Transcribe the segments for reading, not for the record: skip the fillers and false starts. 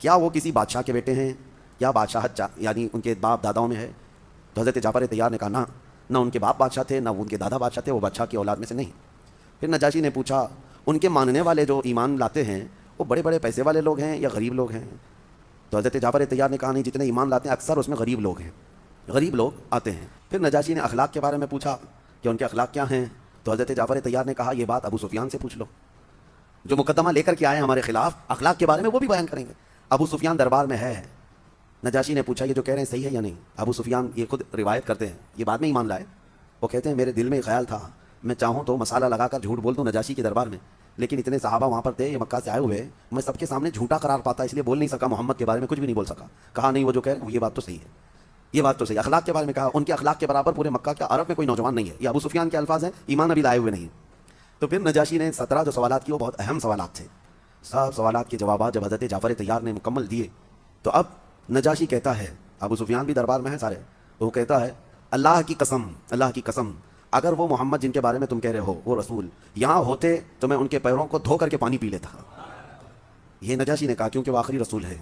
کیا وہ کسی بادشاہ کے بیٹے ہیں یا بادشاہت یعنی ان کے باپ داداؤں میں ہے؟ تو حضرت جعفر طیار نے کہا نہ ان کے باپ بادشاہ تھے، نہ ان کے دادا بادشاہ تھے، وہ بادشاہ کی اولاد میں سے نہیں۔ پھر نجاشی نے پوچھا ان کے ماننے والے جو ایمان لاتے ہیں وہ بڑے بڑے پیسے والے لوگ ہیں یا غریب لوگ ہیں؟ تو حضرت جعفر طیار نے کہا نہیں، جتنے ایمان لاتے ہیں اکثر اس میں غریب لوگ ہیں، غریب لوگ آتے ہیں۔ پھر نجاشی نے اخلاق کے بارے میں پوچھا کہ ان کے اخلاق کیا ہیں؟ تو حضرت جعفر طیار نے کہا یہ بات ابو سفیان سے پوچھ لو، جو مقدمہ لے کر کے آئے ہمارے خلاف، اخلاق کے بارے میں وہ بھی بیان کریں گے۔ ابو سفیان دربار میں ہے۔ نجاشی نے پوچھا یہ جو کہہ رہے ہیں صحیح ہے یا نہیں؟ ابو سفیان یہ خود روایت کرتے ہیں، یہ بعد میں ایمان لائے۔ وہ کہتے ہیں میرے دل میں خیال تھا میں چاہوں تو مسالہ لگا کر جھوٹ بول دوں نجاشی کے دربار میں، لیکن اتنے صحابہ وہاں پر تھے، یہ مکہ سے آئے ہوئے، میں سب کے سامنے جھوٹا قرار پاتا، اس لیے بول نہیں سکا، محمد کے بارے میں کچھ بھی نہیں بول سکا۔ کہا نہیں وہ جو کہہ رہے ہیں یہ بات تو صحیح ہے، یہ بات تو صحیح ہے۔ اخلاق کے بارے میں کہا ان کے اخلاق کے برابر پورے مکہ کے عرب میں کوئی نوجوان نہیں ہے، یہ ابو سفیان کے الفاظ ہیں، ایمان ابھی لائے ہوئے نہیں۔ تو پھر نجاشی نے 17 جو سوالات کیے وہ بہت اہم سوالات تھے، سب سوالات کے جوابات جب حضرت جعفر طیار نے مکمل دیے تو اب نجاشی کہتا ہے، ابو سفیان بھی دربار میں ہے سارے، وہ کہتا ہے اللہ کی قسم، اللہ کی قسم، اگر وہ محمد جن کے بارے میں تم کہہ رہے ہو وہ رسول یہاں ہوتے تو میں ان کے پیروں کو دھو کر کے پانی پی لیتا۔ یہ نجاشی نے کہا کیونکہ وہ آخری رسول ہے،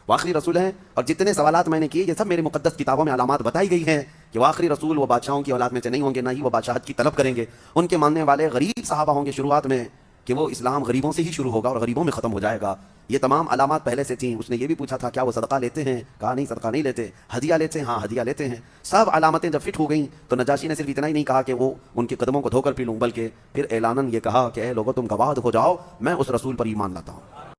وہ آخری رسول ہیں، اور جتنے سوالات میں نے کیے یہ سب میری مقدس کتابوں میں علامات بتائی گئی ہیں کہ وہ آخری رسول، وہ بادشاہوں کی اولاد میں سے نہیں ہوں گے، نہ ہی وہ بادشاہت کی طلب کریں گے، ان کے ماننے والے غریب صحابہ ہوں گے شروعات میں، کہ وہ اسلام غریبوں سے ہی شروع ہوگا اور غریبوں میں ختم ہو جائے گا۔ یہ تمام علامات پہلے سے تھیں۔ اس نے یہ بھی پوچھا تھا کیا وہ صدقہ لیتے ہیں؟ کہا نہیں صدقہ نہیں لیتے۔ ہدیہ لیتے ہیں؟ ہاں ہدیہ لیتے ہیں۔ سب علامتیں جب فٹ ہو گئیں تو نجاشی نے صرف اتنا ہی نہیں کہا کہ وہ ان کے قدموں کو دھو کر پی لوں، بلکہ پھر اعلاناً یہ کہا کہ اے لوگوں تم گواہ ہو جاؤ میں اس رسول پر ایمان لاتا ہوں۔